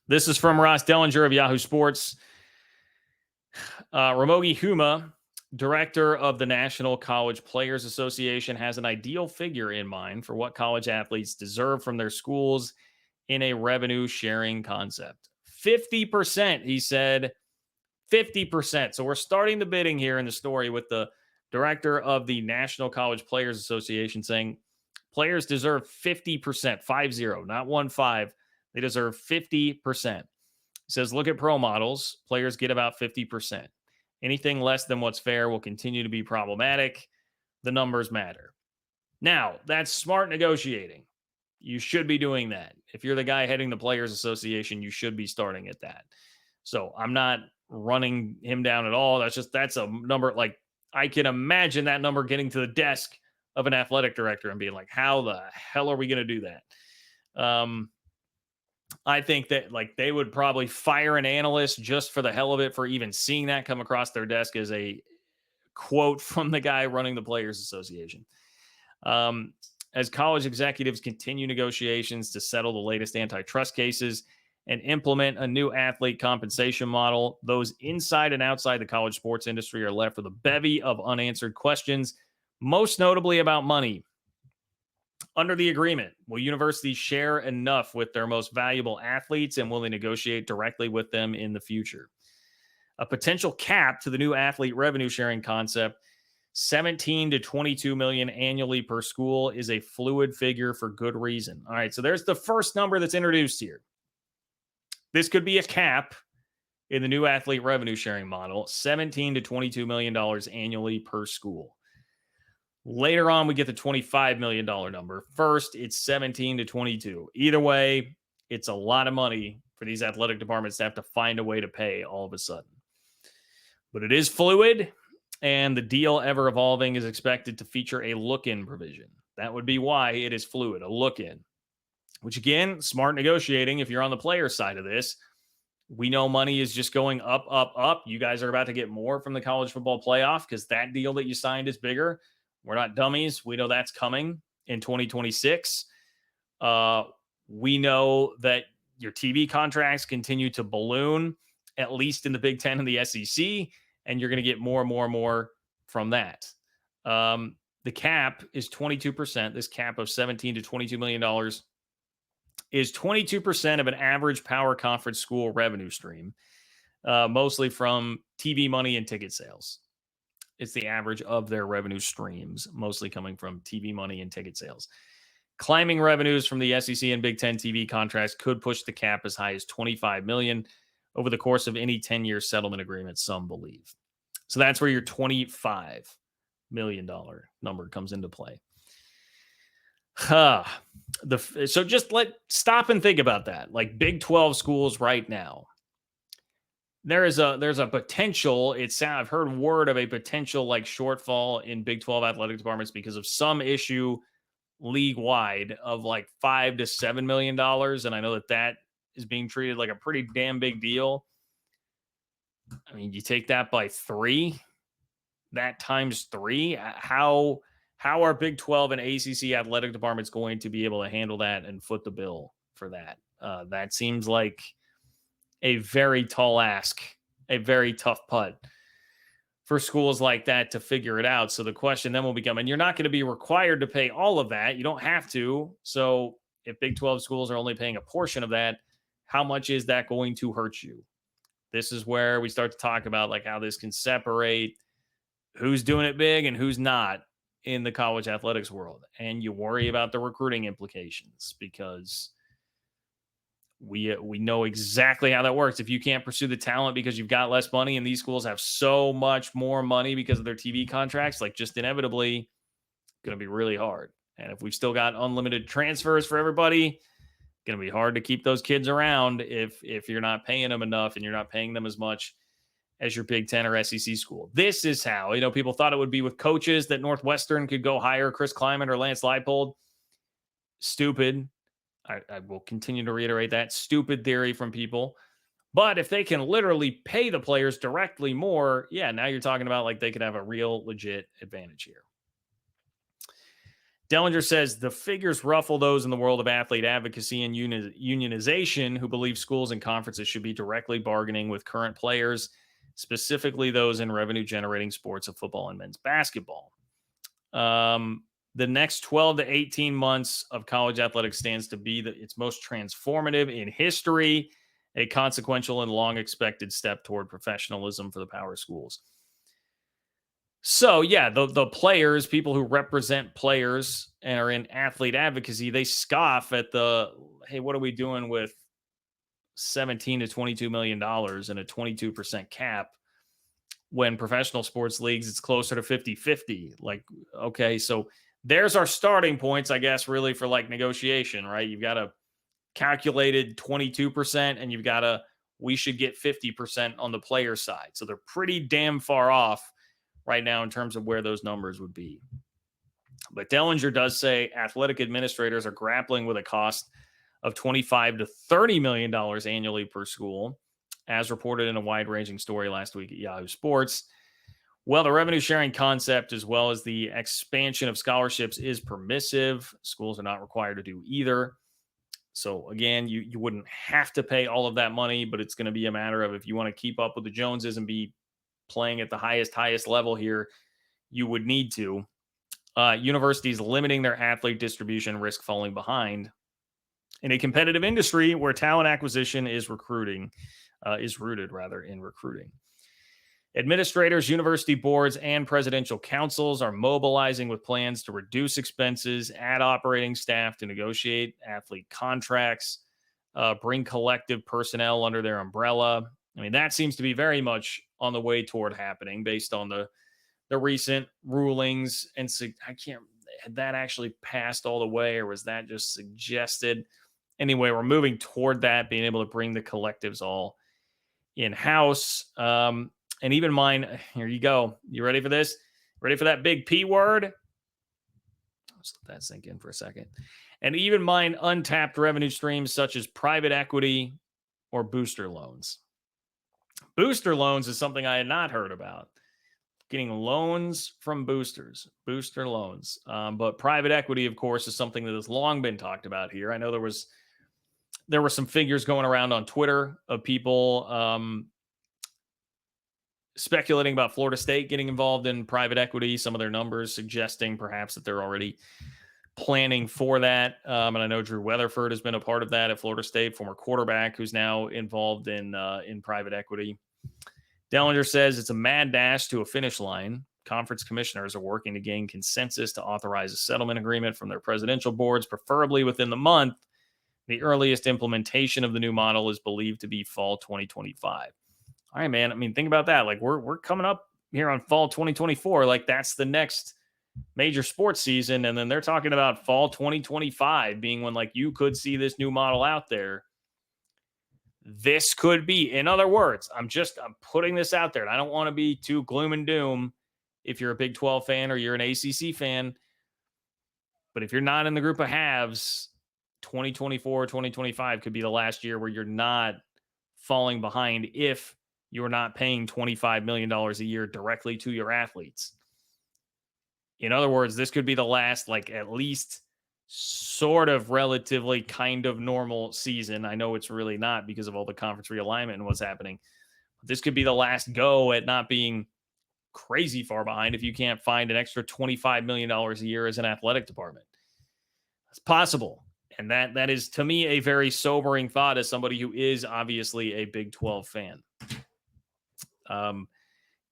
This is from Ross Dellinger of Yahoo Sports. Ramogi Huma, director of the National College Players Association, has an ideal figure in mind for what college athletes deserve from their schools in a revenue sharing concept. 50%, he said. 50%. So we're starting the bidding here in the story with the director of the National College Players Association saying players deserve 50%, 50, not 1-5. They deserve 50%. He says, look at pro models. Players get about 50%. Anything less than what's fair will continue to be problematic. The numbers matter. Now, that's smart negotiating. You should be doing that. If you're the guy heading the Players Association, you should be starting at that. So I'm not running him down at all. That's a number. Like, I can imagine that number getting to the desk of an athletic director and being like, how the hell are we going to do that? I think that like they would probably fire an analyst just for the hell of it for even seeing that come across their desk as a quote from the guy running the Players Association. As college executives continue negotiations to settle the latest antitrust cases and implement a new athlete compensation model, those inside and outside the college sports industry are left with a bevy of unanswered questions, most notably about money. Under the agreement, will universities share enough with their most valuable athletes, and will they negotiate directly with them in the future? A potential cap to the new athlete revenue sharing concept, 17 to 22 million annually per school, is a fluid figure for good reason. All right, so there's the first number that's introduced here. This could be a cap in the new athlete revenue sharing model, 17 to 22 million dollars annually per school. Later on, we get the $25 million number. First, it's 17 to 22. Either way, it's a lot of money for these athletic departments to have to find a way to pay all of a sudden. But it is fluid, and the deal, ever evolving, is expected to feature a look-in provision. That would be why it is fluid, a look-in. Which, again, smart negotiating if you're on the player side of this. We know money is just going up, up, up. You guys are about to get more from the college football playoff because that deal that you signed is bigger. We're not dummies. We know that's coming in 2026. We know that your TV contracts continue to balloon, at least in the Big Ten and the SEC, and you're going to get more and more and more from that. The cap is 22%. This cap of $17 to $22 million is 22% of an average power conference school revenue stream, mostly from TV money and ticket sales. It's the average of their revenue streams, mostly coming from TV money and ticket sales. Climbing revenues from the SEC and Big Ten TV contracts could push the cap as high as $25 million over the course of any 10-year settlement agreement, some believe. So that's where your $25 million number comes into play. So just stop and think about that. Like Big 12 schools right now. There's a potential. I've heard word of a potential like shortfall in Big 12 athletic departments because of some issue league wide of like $5 to $7 million. And I know that is being treated like a pretty damn big deal. I mean, you take that by 3, that times 3. How are Big 12 and ACC athletic departments going to be able to handle that and foot the bill for that? That seems like a very tall ask, a very tough putt for schools like that to figure it out. So the question then will become, and you're not going to be required to pay all of that. You don't have to. So if Big 12 schools are only paying a portion of that, how much is that going to hurt you? This is where we start to talk about like how this can separate who's doing it big and who's not in the college athletics world. And you worry about the recruiting implications because we know exactly how that works. If you can't pursue the talent because you've got less money and these schools have so much more money because of their TV contracts, like just inevitably going to be really hard. And if we've still got unlimited transfers for everybody, going to be hard to keep those kids around if you're not paying them enough and you're not paying them as much as your Big Ten or SEC school. This is how, people thought it would be with coaches that Northwestern could go hire Chris Kleiman or Lance Leipold. Stupid. I will continue to reiterate that stupid theory from people. But if they can literally pay the players directly more, now you're talking about like they could have a real legit advantage here. Dellinger says the figures ruffle those in the world of athlete advocacy and unionization who believe schools and conferences should be directly bargaining with current players, specifically those in revenue generating sports of football and men's basketball. The next 12 to 18 months of college athletics stands to be its most transformative in history, a consequential and long expected step toward professionalism for the power schools. So, yeah, the players, people who represent players and are in athlete advocacy, they scoff at hey, what are we doing with 17 to $22 million and a 22% cap when professional sports leagues, it's closer to 50-50. Like, okay, so there's our starting points, I guess, really for like negotiation, right? You've got a calculated 22% and you've got we should get 50% on the player side. So they're pretty damn far off right now in terms of where those numbers would be. But Dellinger does say athletic administrators are grappling with a cost of $25 to $30 million annually per school, as reported in a wide-ranging story last week at Yahoo Sports. Well, the revenue sharing concept, as well as the expansion of scholarships, is permissive. Schools are not required to do either. So again, you wouldn't have to pay all of that money, but it's going to be a matter of if you want to keep up with the Joneses and be playing at the highest level here, you would need to. Universities limiting their athlete distribution risk falling behind in a competitive industry where talent acquisition is rooted in recruiting. Administrators, university boards, and presidential councils are mobilizing with plans to reduce expenses, add operating staff to negotiate athlete contracts, bring collective personnel under their umbrella. I mean, that seems to be very much on the way toward happening based on the recent rulings. And so had that actually passed all the way, or was that just suggested? Anyway, we're moving toward that, being able to bring the collectives all in-house. And even mine, here you go. You ready for this? Ready for that big P word? Let's let that sink in for a second. And even mine untapped revenue streams such as private equity or booster loans. Booster loans is something I had not heard about. Getting loans from boosters, booster loans. But private equity, of course, is something that has long been talked about here. I know there were some figures going around on Twitter of people speculating about Florida State getting involved in private equity, some of their numbers suggesting perhaps that they're already planning for that. And I know Drew Weatherford has been a part of that at Florida State, former quarterback who's now involved in private equity. Dellinger says it's a mad dash to a finish line. Conference commissioners are working to gain consensus to authorize a settlement agreement from their presidential boards, preferably within the month. The earliest implementation of the new model is believed to be fall 2025. All right, man. I mean, think about that. Like we're coming up here on fall 2024. Like that's the next major sports season. And then they're talking about fall 2025 being when like you could see this new model out there. This could be, in other words, I'm putting this out there. And I don't want to be too gloom and doom if you're a Big 12 fan or you're an ACC fan. But if you're not in the group of haves, 2024, 2025 could be the last year where you're not falling behind if you're not paying $25 million a year directly to your athletes. In other words, this could be the last, like at least sort of relatively kind of normal season. I know it's really not because of all the conference realignment and what's happening. But this could be the last go at not being crazy far behind if you can't find an extra $25 million a year as an athletic department. It's possible. And that is, to me, a very sobering thought as somebody who is obviously a Big 12 fan.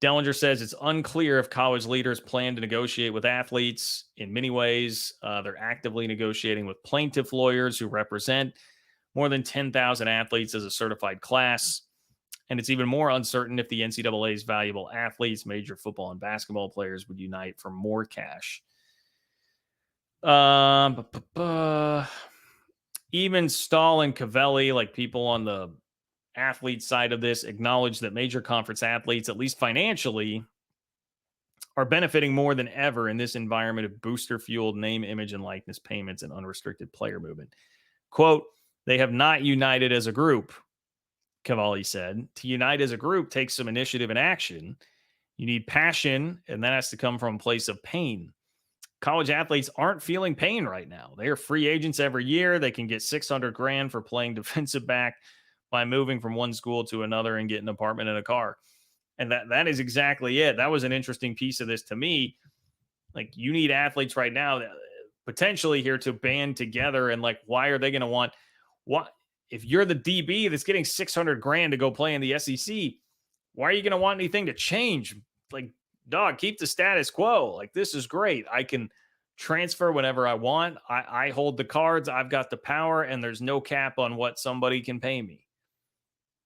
Dellinger says it's unclear if college leaders plan to negotiate with athletes. In many ways, they're actively negotiating with plaintiff lawyers who represent more than 10,000 athletes as a certified class. And it's even more uncertain if the NCAA's valuable athletes, major football and basketball players, would unite for more cash. Even Stahl and Cavelli, like people on the athlete side of this, acknowledge that major conference athletes, at least financially, are benefiting more than ever in this environment of booster-fueled name, image, and likeness payments and unrestricted player movement. Quote, they have not united as a group, Cavalli said. To unite as a group takes some initiative and action. You need passion, and that has to come from a place of pain. college athletes aren't feeling pain right now. They are free agents every year. They can get 600 grand for playing defensive back by moving from one school to another and getting an apartment and a car. And that is exactly it. That was an interesting piece of this to me. Like, you need athletes right now that potentially here to band together, and like, why are they going to want what if you're the DB that's getting 600 grand to go play in the SEC? Why are you going to want anything to change? Like, dog, keep the status quo. Like, this is great. I can transfer whenever I want. I hold the cards. I've got the power, and there's no cap on what somebody can pay me.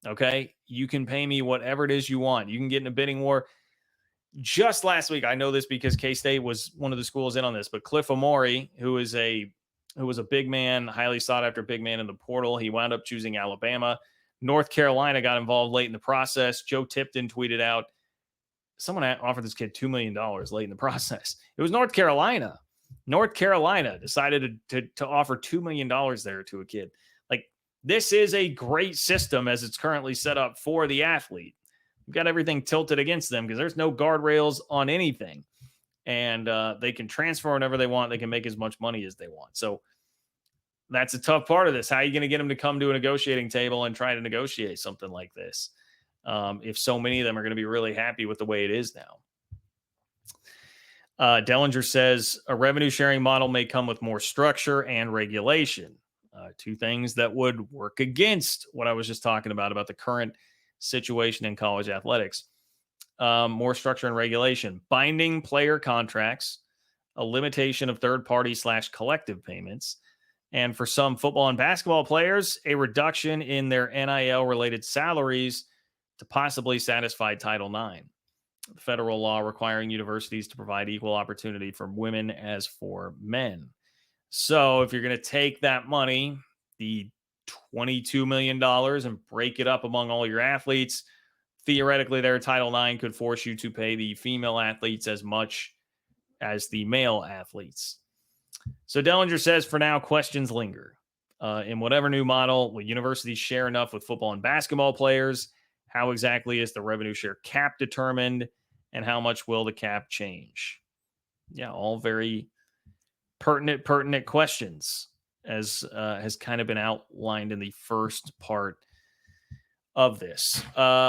Okay. You can pay me whatever it is you want. You can get in a bidding war. Just last week, I know this because K-State was one of the schools in on this, but Cliff Amori, who was a big man, highly sought after big man in the portal, he wound up choosing Alabama. North Carolina got involved late in the process. Joe Tipton tweeted out, someone offered this kid $2 million late in the process. It was North Carolina. North Carolina decided to offer $2 million there to a kid. Like, this is a great system as it's currently set up for the athlete. You've got everything tilted against them because there's no guardrails on anything. And they can transfer whenever they want. They can make as much money as they want. So that's a tough part of this. How are you going to get them to come to a negotiating table and try to negotiate something like this? If so many of them are going to be really happy with the way it is now. Dellinger says a revenue sharing model may come with more structure and regulation. Two things that would work against what I was just talking about the current situation in college athletics. More structure and regulation, binding player contracts, a limitation of third-party / collective payments, and for some football and basketball players, a reduction in their NIL-related salaries to possibly satisfy Title IX, the federal law requiring universities to provide equal opportunity for women as for men. So if you're going to take that money, the $22 million, and break it up among all your athletes, theoretically, their Title IX could force you to pay the female athletes as much as the male athletes. So Dellinger says, for now, questions linger. In whatever new model, will universities share enough with football and basketball players? How exactly is the revenue share cap determined? And how much will the cap change? Yeah, all very pertinent questions, as has kind of been outlined in the first part of this.